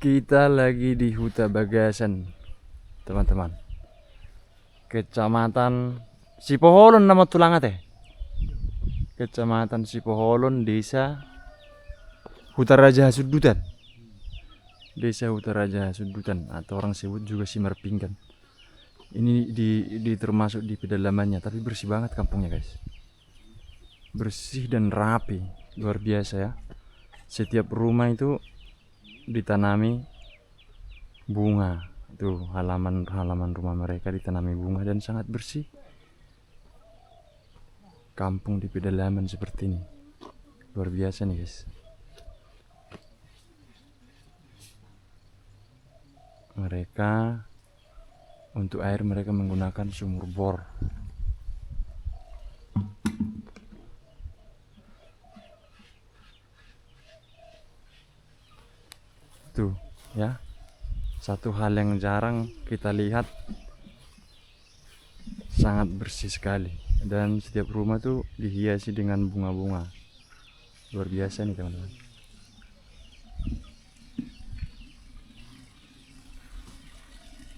Kita lagi di Huta Bagasan, teman-teman. Kecamatan Sipoholon nama tulanga teh. Kecamatan Sipoholon, Desa Huta Raja Hasudutan. Desa Huta Raja Hasudutan atau orang sebut juga Simar Pinggan. Ini di termasuk di pedalamannya, tapi bersih banget kampungnya, guys. Bersih dan rapi, luar biasa ya. Setiap rumah itu ditanami bunga. Tuh halaman rumah mereka ditanami bunga dan sangat bersih. Kampung di pedalaman seperti ini luar biasa nih, guys. Mereka untuk air mereka menggunakan sumur bor. Tuh ya, satu hal yang jarang kita lihat, sangat bersih sekali. Dan setiap rumah tuh dihiasi dengan bunga-bunga. Luar biasa nih, teman-teman.